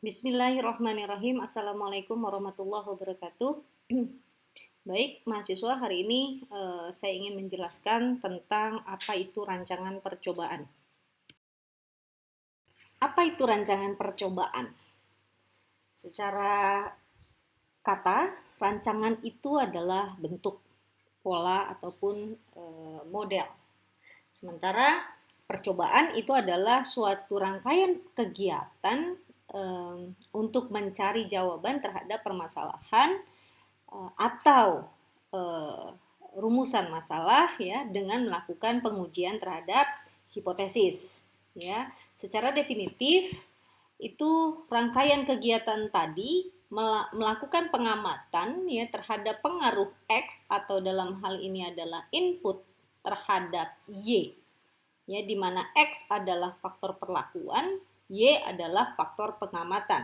Bismillahirrahmanirrahim. Assalamualaikum warahmatullahi wabarakatuh. Baik, mahasiswa, hari ini saya ingin menjelaskan tentang apa itu rancangan percobaan. Apa itu rancangan percobaan? Secara kata, rancangan itu adalah bentuk, pola, ataupun model. Sementara percobaan itu adalah suatu rangkaian kegiatan untuk mencari jawaban terhadap permasalahan atau eh, rumusan masalah ya dengan melakukan pengujian terhadap hipotesis ya. Secara definitif itu rangkaian kegiatan tadi melakukan pengamatan ya terhadap pengaruh X atau dalam hal ini adalah input terhadap Y ya, di mana X adalah faktor perlakuan, Y adalah faktor pengamatan.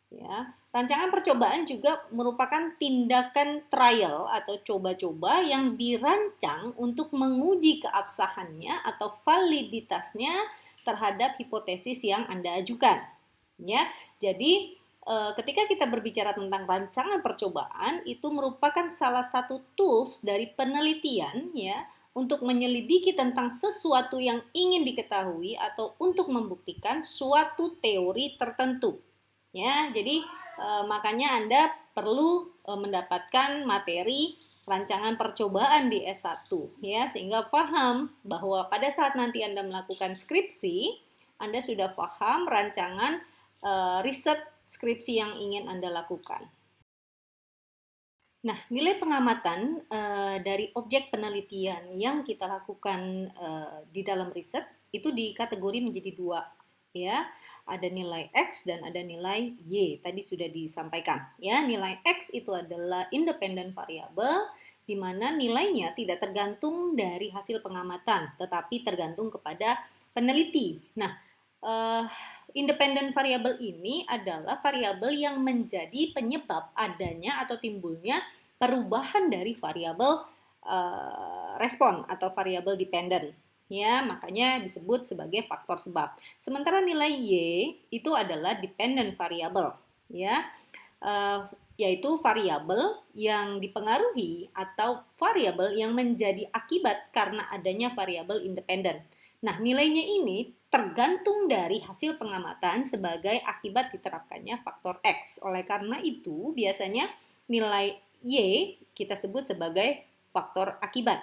Ya, rancangan percobaan juga merupakan tindakan trial atau coba-coba yang dirancang untuk menguji keabsahannya atau validitasnya terhadap hipotesis yang Anda ajukan. Ya, jadi ketika kita berbicara tentang rancangan percobaan, itu merupakan salah satu tools dari penelitian ya untuk menyelidiki tentang sesuatu yang ingin diketahui atau untuk membuktikan suatu teori tertentu. Ya, jadi makanya Anda perlu mendapatkan materi rancangan percobaan di S1 ya, sehingga paham bahwa pada saat nanti Anda melakukan skripsi, Anda sudah paham rancangan riset skripsi yang ingin Anda lakukan. Nah, nilai pengamatan dari objek penelitian yang kita lakukan di dalam riset itu dikategori menjadi dua, ya. Ada nilai X dan ada nilai Y. Tadi sudah disampaikan, ya. Nilai X itu adalah independent variable, di mana nilainya tidak tergantung dari hasil pengamatan, tetapi tergantung kepada peneliti. Nah, independent variable ini adalah variabel yang menjadi penyebab adanya atau timbulnya perubahan dari variabel respon atau variabel dependent. Ya, makanya disebut sebagai faktor sebab. Sementara nilai Y itu adalah dependent variable, ya. Yaitu variabel yang dipengaruhi atau variabel yang menjadi akibat karena adanya variabel independen. Nah, nilainya ini tergantung dari hasil pengamatan sebagai akibat diterapkannya faktor X. Oleh karena itu, biasanya nilai Y kita sebut sebagai faktor akibat.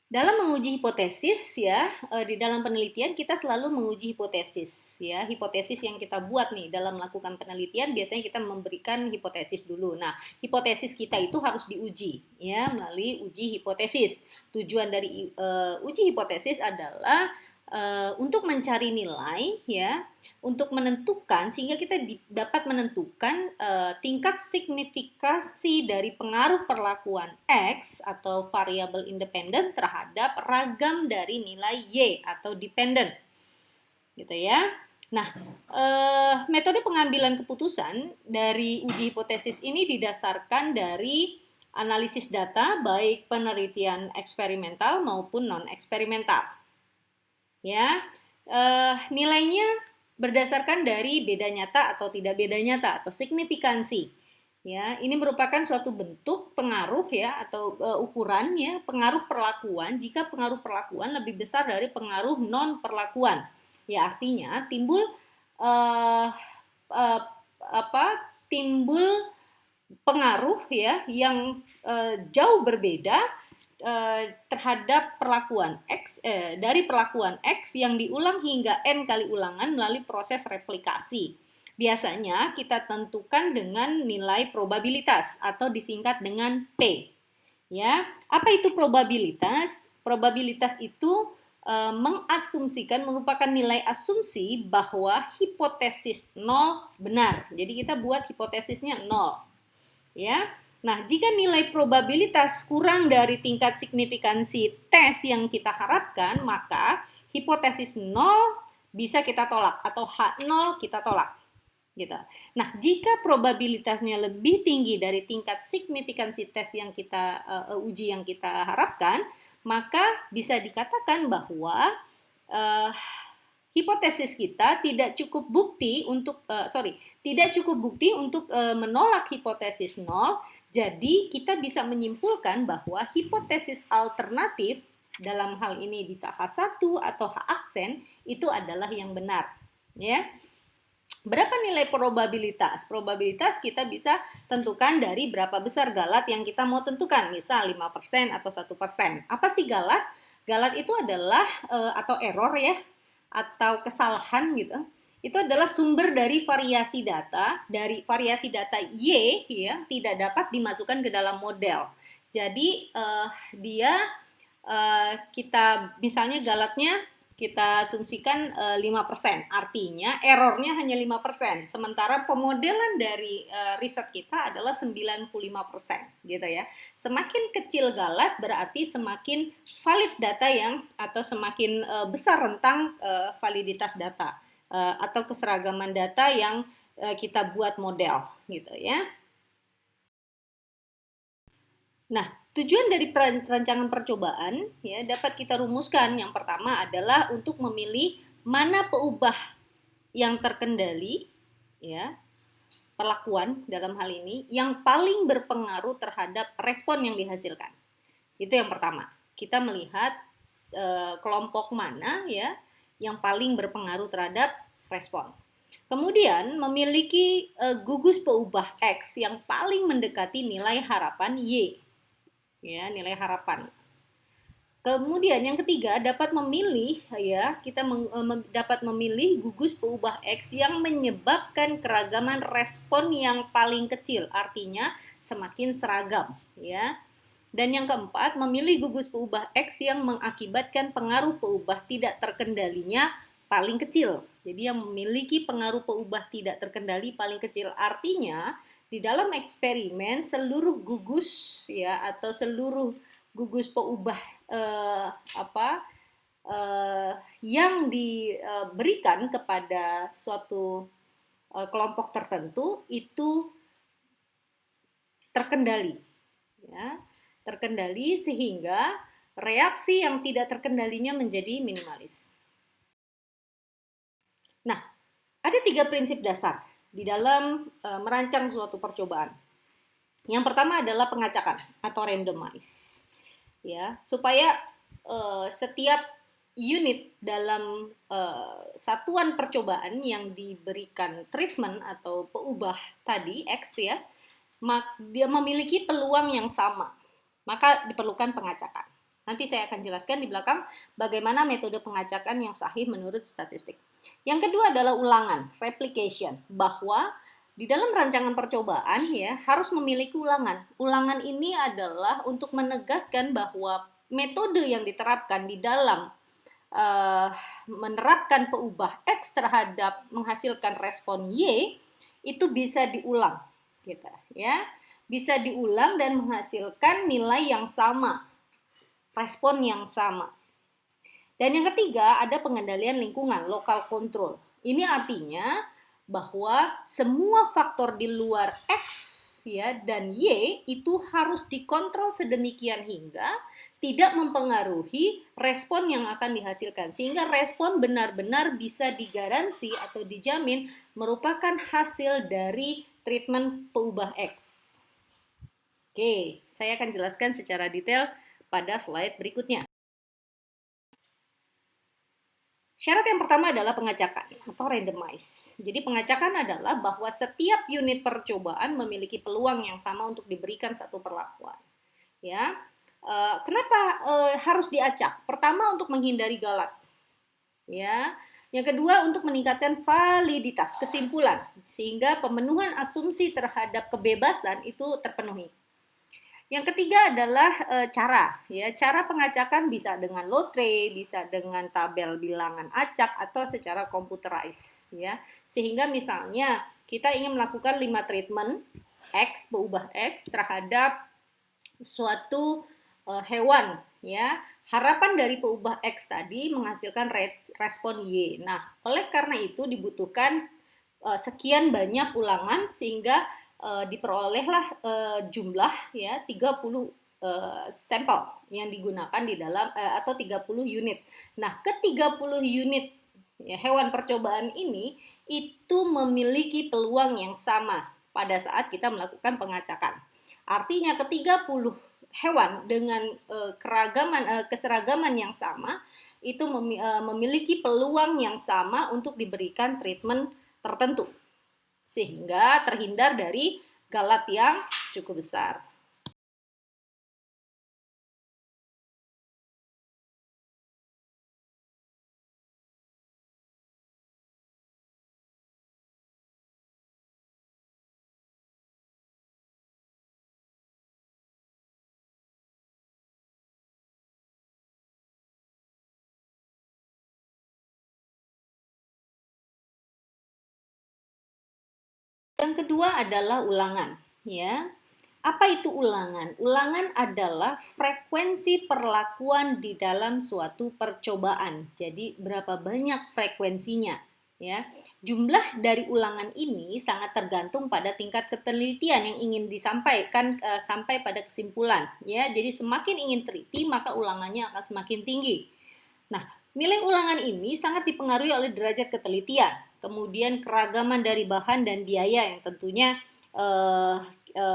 Dalam menguji hipotesis ya, di dalam penelitian kita selalu menguji hipotesis ya. Hipotesis yang kita buat nih dalam melakukan penelitian biasanya kita memberikan hipotesis dulu. Nah, hipotesis kita itu harus diuji ya melalui uji hipotesis. Tujuan dari uji hipotesis adalah untuk mencari nilai ya, untuk menentukan sehingga kita dapat menentukan tingkat signifikasi dari pengaruh perlakuan X atau variabel independen terhadap ragam dari nilai Y atau dependent, gitu ya. Nah, metode pengambilan keputusan dari uji hipotesis ini didasarkan dari analisis data baik penelitian eksperimental maupun non eksperimental. Ya, nilainya berdasarkan dari beda nyata atau tidak beda nyata atau signifikansi. Ya, ini merupakan suatu bentuk pengaruh ya atau ukuran ya pengaruh perlakuan jika pengaruh perlakuan lebih besar dari pengaruh non perlakuan. Ya, artinya timbul uh, uh, apa timbul pengaruh ya yang jauh berbeda terhadap perlakuan X dari perlakuan X yang diulang hingga n kali ulangan melalui proses replikasi. Biasanya kita tentukan dengan nilai probabilitas atau disingkat dengan P. Ya, apa itu probabilitas? Probabilitas itu mengasumsikan merupakan nilai asumsi bahwa hipotesis 0 benar. Jadi kita buat hipotesisnya 0. Ya. Nah, jika nilai probabilitas kurang dari tingkat signifikansi tes yang kita harapkan, maka hipotesis 0 bisa kita tolak atau H0 kita tolak. Gitu. Nah, jika probabilitasnya lebih tinggi dari tingkat signifikansi tes yang kita uji yang kita harapkan, maka bisa dikatakan bahwa hipotesis kita tidak cukup bukti untuk menolak hipotesis nol. Jadi kita bisa menyimpulkan bahwa hipotesis alternatif dalam hal ini bisa H1 atau H aksen itu adalah yang benar, ya. Berapa nilai probabilitas? Probabilitas kita bisa tentukan dari berapa besar galat yang kita mau tentukan. Misal 5% atau 1%. Apa sih galat? Galat itu adalah atau error ya, atau kesalahan gitu. Itu adalah sumber dari variasi data Y ya, tidak dapat dimasukkan ke dalam model. Jadi kita misalnya galatnya kita asumsikan 5%, artinya errornya hanya 5%, sementara pemodelan dari riset kita adalah 95%, gitu ya. Semakin kecil galat berarti semakin valid data atau semakin besar rentang validitas data atau keseragaman data yang kita buat model, gitu ya. Nah, tujuan dari rancangan percobaan ya dapat kita rumuskan. Yang pertama adalah untuk memilih mana peubah yang terkendali ya, perlakuan dalam hal ini yang paling berpengaruh terhadap respon yang dihasilkan. Itu yang pertama. Kita melihat kelompok mana ya yang paling berpengaruh terhadap respon. Kemudian memiliki gugus peubah X yang paling mendekati nilai harapan Y. Ya, nilai harapan. Kemudian yang ketiga dapat memilih ya, kita dapat memilih gugus peubah X yang menyebabkan keragaman respon yang paling kecil, artinya semakin seragam ya. Dan yang keempat, memilih gugus peubah X yang mengakibatkan pengaruh peubah tidak terkendalinya paling kecil. Jadi yang memiliki pengaruh peubah tidak terkendali paling kecil, artinya di dalam eksperimen seluruh gugus ya atau seluruh gugus peubah yang diberikan kepada suatu kelompok tertentu itu terkendali ya, terkendali sehingga reaksi yang tidak terkendalinya menjadi minimalis. Nah, ada 3 prinsip dasar di dalam merancang suatu percobaan. Yang pertama adalah pengacakan atau randomize. Ya, supaya setiap unit dalam satuan percobaan yang diberikan treatment atau peubah tadi X ya, dia memiliki peluang yang sama. Maka diperlukan pengacakan. Nanti saya akan jelaskan di belakang bagaimana metode pengacakan yang sahih menurut statistik. Yang kedua adalah ulangan, replication, bahwa di dalam rancangan percobaan ya harus memiliki ulangan. Ulangan ini adalah untuk menegaskan bahwa metode yang diterapkan di dalam menerapkan peubah X terhadap menghasilkan respon Y itu bisa diulang, gitu ya. Bisa diulang dan menghasilkan nilai yang sama, respon yang sama. Dan yang ketiga ada pengendalian lingkungan, local control. Ini artinya bahwa semua faktor di luar X ya dan Y itu harus dikontrol sedemikian hingga tidak mempengaruhi respon yang akan dihasilkan, sehingga respon benar-benar bisa digaransi atau dijamin merupakan hasil dari treatment peubah X. Oke, saya akan jelaskan secara detail pada slide berikutnya. Syarat yang pertama adalah pengacakan atau randomize. Jadi pengacakan adalah bahwa setiap unit percobaan memiliki peluang yang sama untuk diberikan satu perlakuan. Ya, kenapa harus diacak? Pertama untuk menghindari galat. Ya, yang kedua untuk meningkatkan validitas kesimpulan sehingga pemenuhan asumsi terhadap kebebasan itu terpenuhi. Yang ketiga adalah cara pengacakan bisa dengan lotre, bisa dengan tabel bilangan acak atau secara computerized ya. Sehingga misalnya kita ingin melakukan 5 treatment X, peubah X terhadap suatu hewan ya. Harapan dari peubah X tadi menghasilkan respon Y. Nah, oleh karena itu dibutuhkan sekian banyak ulangan sehingga diperolehlah jumlah ya 30 sampel yang digunakan di dalam atau 30 unit. Nah, ke 30 unit ya, hewan percobaan ini itu memiliki peluang yang sama pada saat kita melakukan pengacakan. Artinya ke-30 hewan dengan keseragaman yang sama itu memiliki peluang yang sama untuk diberikan treatment tertentu, sehingga terhindar dari galat yang cukup besar. Yang kedua adalah ulangan, ya. Apa itu ulangan? Ulangan adalah frekuensi perlakuan di dalam suatu percobaan. Jadi berapa banyak frekuensinya, ya. Jumlah dari ulangan ini sangat tergantung pada tingkat ketelitian yang ingin disampaikan sampai pada kesimpulan, ya. Jadi semakin ingin teliti, maka ulangannya akan semakin tinggi. Nah, nilai ulangan ini sangat dipengaruhi oleh derajat ketelitian, kemudian keragaman dari bahan dan biaya yang tentunya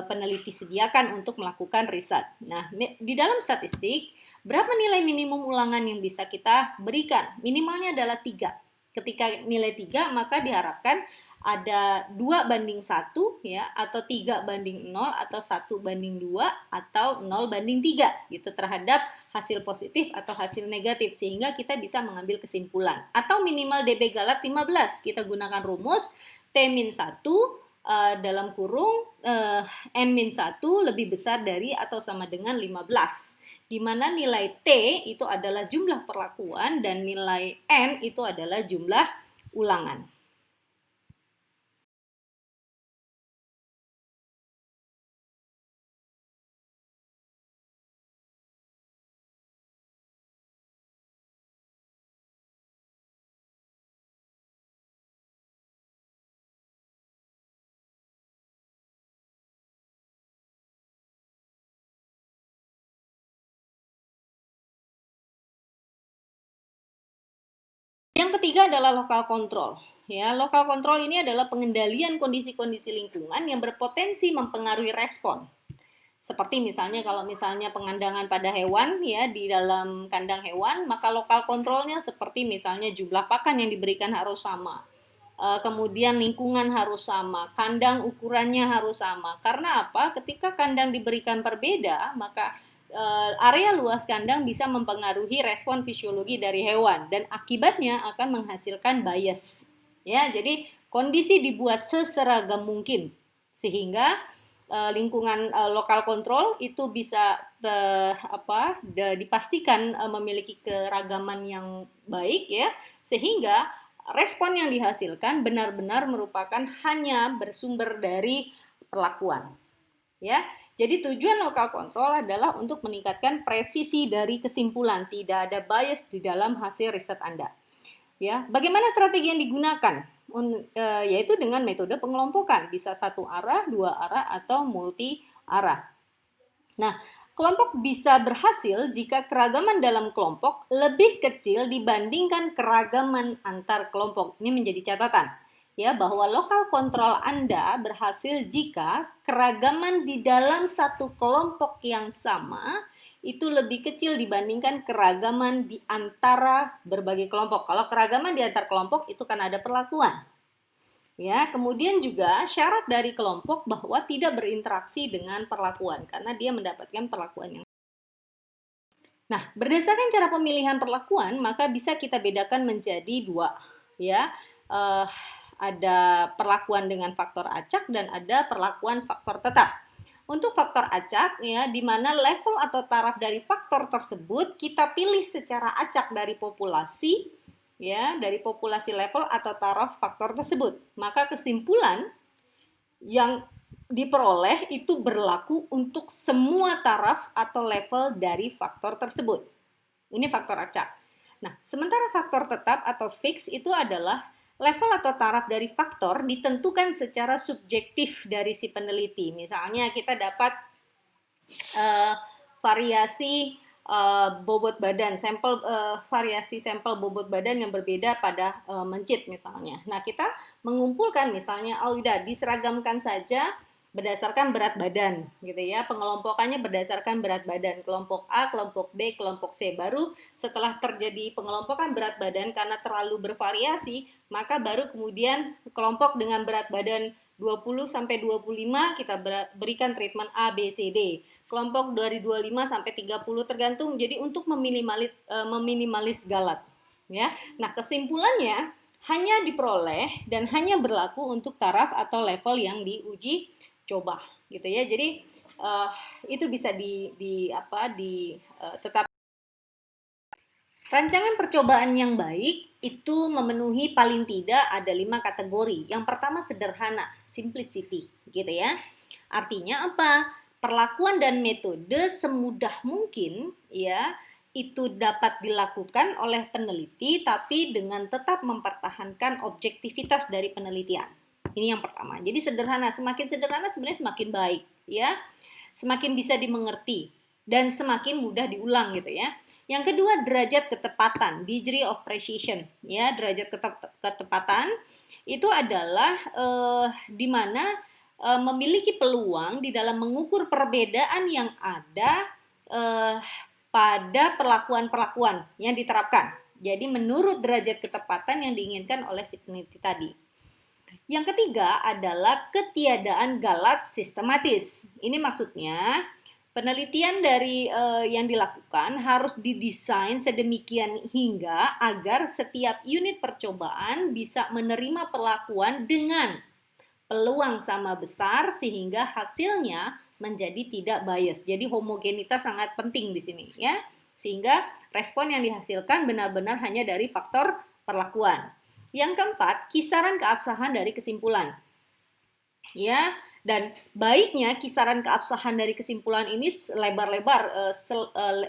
peneliti sediakan untuk melakukan riset. Nah, di dalam statistik, berapa nilai minimum ulangan yang bisa kita berikan? Minimalnya adalah 3. Ketika nilai 3, maka diharapkan ada 2:1 ya, atau 3:0, atau 1:2, atau 0:3 gitu terhadap hasil positif atau hasil negatif, sehingga kita bisa mengambil kesimpulan. Atau minimal dB galat 15, kita gunakan rumus T-1 dalam kurung N-1 lebih besar dari atau sama dengan 15, di mana nilai T itu adalah jumlah perlakuan dan nilai N itu adalah jumlah ulangan. Yang ketiga adalah lokal kontrol. Ya, lokal kontrol ini adalah pengendalian kondisi-kondisi lingkungan yang berpotensi mempengaruhi respon. Seperti misalnya kalau misalnya pengandangan pada hewan ya di dalam kandang hewan, maka lokal kontrolnya seperti misalnya jumlah pakan yang diberikan harus sama. Kemudian lingkungan harus sama, kandang ukurannya harus sama. Karena apa? Ketika kandang diberikan berbeda, maka area luas kandang bisa mempengaruhi respon fisiologi dari hewan dan akibatnya akan menghasilkan bias. Ya, jadi kondisi dibuat seseragam mungkin sehingga lingkungan lokal kontrol itu bisa dipastikan memiliki keragaman yang baik ya, sehingga respon yang dihasilkan benar-benar merupakan hanya bersumber dari perlakuan. Ya, jadi tujuan lokal kontrol adalah untuk meningkatkan presisi dari kesimpulan, tidak ada bias di dalam hasil riset Anda. Ya, bagaimana strategi yang digunakan? Yaitu dengan metode pengelompokan, bisa satu arah, dua arah, atau multi arah. Nah, kelompok bisa berhasil jika keragaman dalam kelompok lebih kecil dibandingkan keragaman antar kelompok. Ini menjadi catatan ya, bahwa lokal kontrol Anda berhasil jika keragaman di dalam satu kelompok yang sama itu lebih kecil dibandingkan keragaman di antara berbagai kelompok. Kalau keragaman di antar kelompok itu kan ada perlakuan. Ya, kemudian juga syarat dari kelompok bahwa tidak berinteraksi dengan perlakuan karena dia mendapatkan perlakuan yang. Nah, berdasarkan cara pemilihan perlakuan, maka bisa kita bedakan menjadi 2, ya. Ada perlakuan dengan faktor acak dan ada perlakuan faktor tetap. Untuk faktor acak ya, di mana level atau taraf dari faktor tersebut kita pilih secara acak dari populasi ya, dari populasi level atau taraf faktor tersebut. Maka kesimpulan yang diperoleh itu berlaku untuk semua taraf atau level dari faktor tersebut. Ini faktor acak. Nah, sementara faktor tetap atau fix itu adalah level atau taraf dari faktor ditentukan secara subjektif dari si peneliti. Misalnya kita dapat variasi bobot badan, variasi sampel bobot badan yang berbeda pada mencit misalnya. Nah, kita mengumpulkan misalnya, oh udah diseragamkan saja berdasarkan berat badan gitu ya. Pengelompokannya berdasarkan berat badan, kelompok A, kelompok B, kelompok C. Baru setelah terjadi pengelompokan berat badan karena terlalu bervariasi, maka baru kemudian kelompok dengan berat badan 20 sampai 25 kita berikan treatment A, B, C, D. Kelompok dari 25 sampai 30 tergantung. Jadi untuk meminimalis galat, ya. Nah, kesimpulannya hanya diperoleh dan hanya berlaku untuk taraf atau level yang diuji coba, gitu ya. Jadi itu bisa tetap. Rancangan percobaan yang baik itu memenuhi paling tidak ada 5 kategori. Yang pertama sederhana, simplicity, gitu ya. Artinya apa? Perlakuan dan metode semudah mungkin ya itu dapat dilakukan oleh peneliti tapi dengan tetap mempertahankan objektivitas dari penelitian. Ini yang pertama. Jadi sederhana, semakin sederhana sebenarnya semakin baik ya. Semakin bisa dimengerti dan semakin mudah diulang gitu ya. Yang kedua, derajat ketepatan, degree of precision. Ya, derajat ketepatan itu adalah di mana memiliki peluang di dalam mengukur perbedaan yang ada pada perlakuan-perlakuan yang diterapkan. Jadi menurut derajat ketepatan yang diinginkan oleh si peneliti tadi. Yang ketiga adalah ketiadaan galat sistematis. Ini maksudnya penelitian dari yang dilakukan harus didesain sedemikian hingga agar setiap unit percobaan bisa menerima perlakuan dengan peluang sama besar sehingga hasilnya menjadi tidak bias. Jadi homogenitas sangat penting di sini ya. Sehingga respon yang dihasilkan benar-benar hanya dari faktor perlakuan. Yang keempat, kisaran keabsahan dari kesimpulan. Ya, dan baiknya kisaran keabsahan dari kesimpulan ini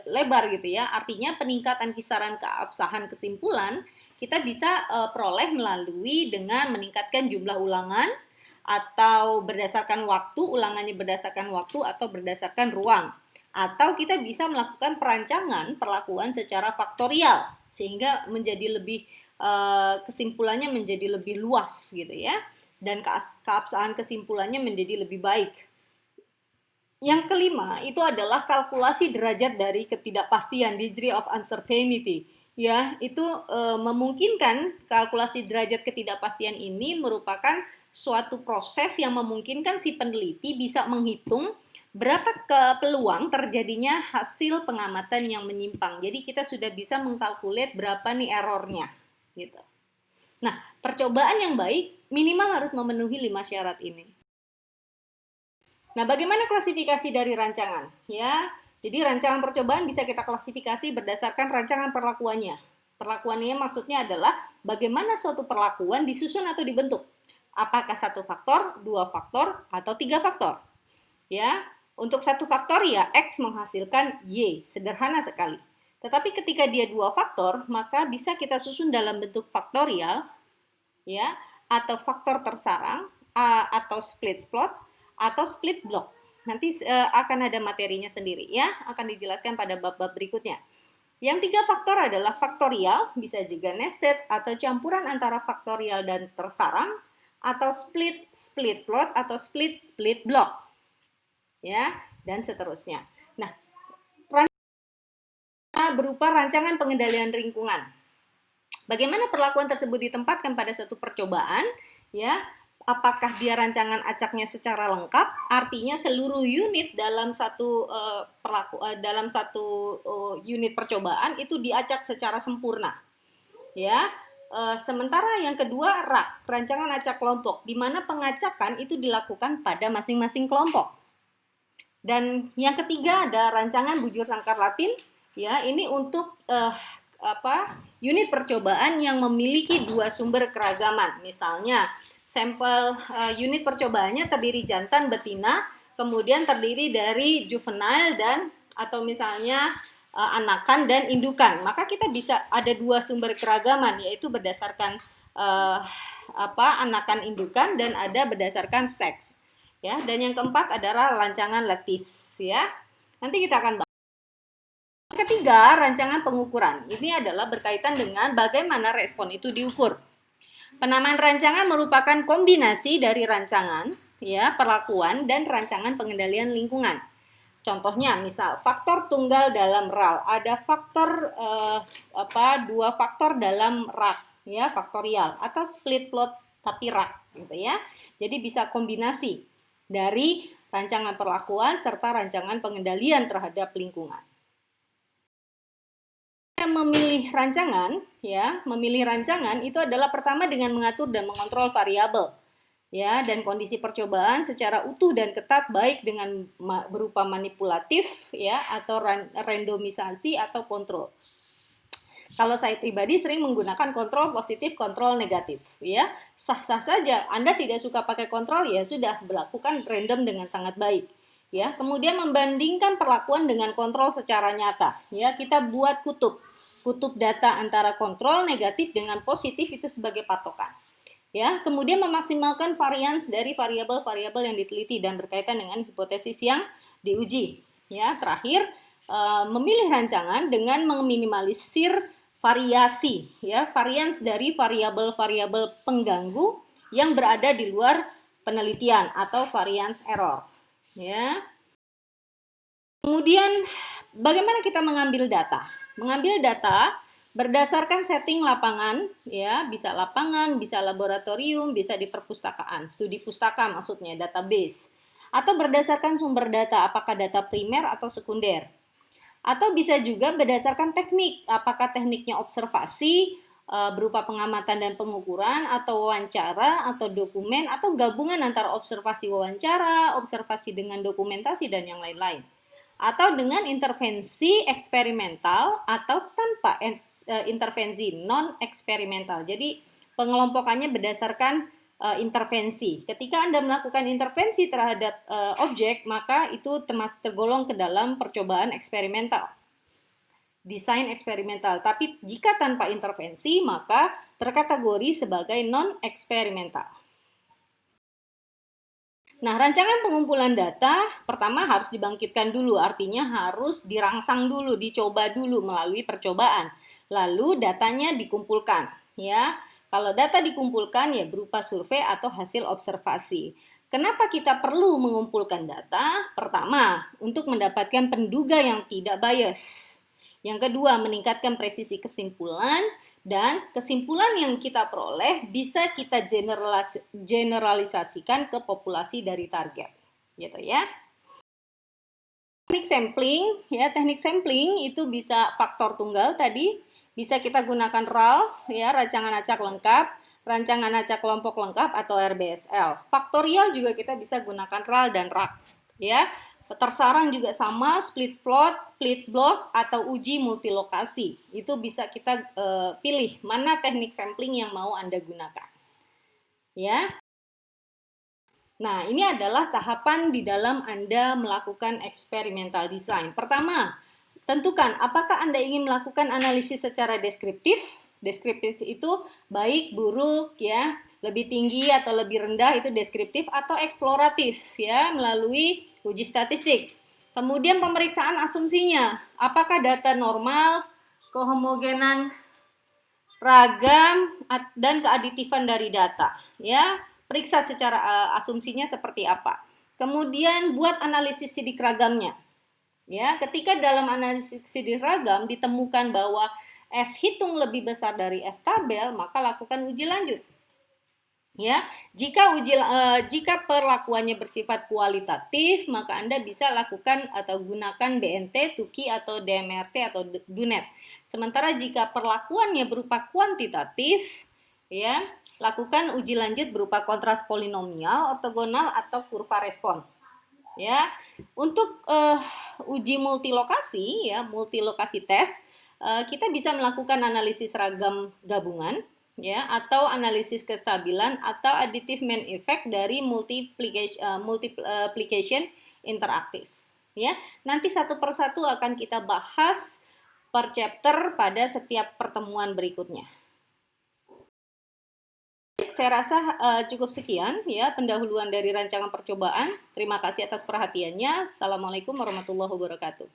lebar gitu ya. Artinya peningkatan kisaran keabsahan kesimpulan kita bisa peroleh melalui dengan meningkatkan jumlah ulangan atau berdasarkan waktu, ulangannya berdasarkan waktu atau berdasarkan ruang. Atau kita bisa melakukan perancangan perlakuan secara faktorial sehingga menjadi lebih kesimpulannya menjadi lebih luas gitu ya, dan keabsahan kesimpulannya menjadi lebih baik. Yang kelima itu adalah kalkulasi derajat dari ketidakpastian, degree of uncertainty. Ya, itu memungkinkan kalkulasi derajat ketidakpastian ini merupakan suatu proses yang memungkinkan si peneliti bisa menghitung berapa peluang terjadinya hasil pengamatan yang menyimpang. Jadi kita sudah bisa mengkalkulate berapa nih errornya. Gitu. Nah, percobaan yang baik minimal harus memenuhi 5 syarat ini. Nah, bagaimana klasifikasi dari rancangan? Ya, jadi rancangan percobaan bisa kita klasifikasi berdasarkan rancangan perlakuannya. Perlakuannya maksudnya adalah bagaimana suatu perlakuan disusun atau dibentuk. Apakah 1 faktor, 2 faktor, atau 3 faktor? Ya, untuk 1 faktor ya X menghasilkan Y, sederhana sekali. Tetapi ketika dia 2 faktor, maka bisa kita susun dalam bentuk faktorial, ya, atau faktor tersarang, atau split plot, atau split block. Nanti akan ada materinya sendiri, ya, akan dijelaskan pada bab-bab berikutnya. Yang 3 faktor adalah faktorial, bisa juga nested, atau campuran antara faktorial dan tersarang, atau split plot, atau split block, ya, dan seterusnya. Nah, berupa rancangan pengendalian lingkungan. Bagaimana perlakuan tersebut ditempatkan pada satu percobaan? Ya, apakah dia rancangan acaknya secara lengkap? Artinya seluruh unit dalam satu unit percobaan itu diacak secara sempurna. Ya, sementara yang kedua rancangan acak kelompok, di mana pengacakan itu dilakukan pada masing-masing kelompok. Dan yang ketiga ada rancangan bujur sangkar Latin. Ya, ini untuk unit percobaan yang memiliki 2 sumber keragaman. Misalnya, sampel unit percobaannya terdiri jantan, betina, kemudian terdiri dari juvenile dan atau misalnya anakan dan indukan. Maka kita bisa ada 2 sumber keragaman, yaitu berdasarkan anakan indukan dan ada berdasarkan seks. Ya, dan yang keempat adalah rancangan lattice ya. Nanti kita akan bahas Ketiga, rancangan pengukuran. Ini adalah berkaitan dengan bagaimana respon itu diukur. Penamaan rancangan merupakan kombinasi dari rancangan, ya, perlakuan dan rancangan pengendalian lingkungan. Contohnya, misal faktor tunggal dalam RAL, ada faktor dua faktor dalam RAK, ya, faktorial atau split plot tapi RAK, gitu ya. Jadi bisa kombinasi dari rancangan perlakuan serta rancangan pengendalian terhadap lingkungan. Memilih rancangan, ya, memilih rancangan itu adalah pertama dengan mengatur dan mengontrol variabel, ya, dan kondisi percobaan secara utuh dan ketat, baik dengan berupa manipulatif, ya, atau randomisasi atau kontrol. Kalau saya pribadi sering menggunakan kontrol positif, kontrol negatif, ya. Sah-sah saja. Anda tidak suka pakai kontrol, ya sudah, berlakukan random dengan sangat baik. Ya, kemudian membandingkan perlakuan dengan kontrol secara nyata. Ya, kita buat kutub data antara kontrol negatif dengan positif itu sebagai patokan. Ya, kemudian memaksimalkan varians dari variabel-variabel yang diteliti dan berkaitan dengan hipotesis yang diuji. Ya, terakhir memilih rancangan dengan meminimalisir variasi, ya, varians dari variabel-variabel pengganggu yang berada di luar penelitian atau variance error. Ya. Kemudian bagaimana kita mengambil data? Mengambil data berdasarkan setting lapangan, ya, bisa lapangan, bisa laboratorium, bisa di perpustakaan, studi pustaka maksudnya, database. Atau berdasarkan sumber data, apakah data primer atau sekunder. Atau bisa juga berdasarkan teknik, apakah tekniknya observasi, berupa pengamatan dan pengukuran, atau wawancara, atau dokumen, atau gabungan antara observasi wawancara, observasi dengan dokumentasi, dan yang lain-lain. Atau dengan intervensi eksperimental atau tanpa intervensi non-eksperimental. Jadi pengelompokannya berdasarkan intervensi. Ketika Anda melakukan intervensi terhadap objek, maka itu tergolong ke dalam percobaan eksperimental. Desain eksperimental. Tapi jika tanpa intervensi, maka terkategori sebagai non-eksperimental. Nah, rancangan pengumpulan data pertama harus dibangkitkan dulu, artinya harus dirangsang dulu, dicoba dulu melalui percobaan. Lalu datanya dikumpulkan, ya. Kalau data dikumpulkan ya berupa survei atau hasil observasi. Kenapa kita perlu mengumpulkan data? Pertama, untuk mendapatkan penduga yang tidak bias. Yang kedua, meningkatkan presisi kesimpulan. Dan kesimpulan yang kita peroleh bisa kita generalisasikan ke populasi dari target, gitu ya. Teknik sampling, ya, teknik sampling itu bisa faktor tunggal tadi, bisa kita gunakan RAL, ya, rancangan acak lengkap, rancangan acak kelompok lengkap atau RBSL. Faktorial juga kita bisa gunakan RAL dan RAK, ya. Tersarang juga sama, split plot, split block, atau uji multilokasi. Itu bisa kita pilih mana teknik sampling yang mau Anda gunakan. Ya. Nah, ini adalah tahapan di dalam Anda melakukan experimental design. Pertama, tentukan apakah Anda ingin melakukan analisis secara deskriptif. Deskriptif itu baik, buruk, ya, lebih tinggi atau lebih rendah itu deskriptif, atau eksploratif, ya, melalui uji statistik. Kemudian pemeriksaan asumsinya, apakah data normal, kehomogenan ragam dan keaditifan dari data, ya. Periksa secara asumsinya seperti apa. Kemudian buat analisis sidik ragamnya. Ya, ketika dalam analisis sidik ragam ditemukan bahwa F hitung lebih besar dari F tabel, maka lakukan uji lanjut. Ya, jika perlakuannya bersifat kualitatif, maka Anda bisa lakukan atau gunakan BNT, TUKI atau DMRT atau DUNET. Sementara jika perlakuannya berupa kuantitatif, ya, lakukan uji lanjut berupa kontras polinomial, ortogonal atau kurva respon. Ya, untuk uji multilokasi, ya, multilokasi tes, kita bisa melakukan analisis ragam gabungan, ya, atau analisis kestabilan atau additive main effect dari multiplication interaktif. Ya, nanti satu persatu akan kita bahas per chapter pada setiap pertemuan berikutnya. Saya rasa cukup sekian ya pendahuluan dari rancangan percobaan. Terima kasih atas perhatiannya. Assalamualaikum warahmatullahi wabarakatuh.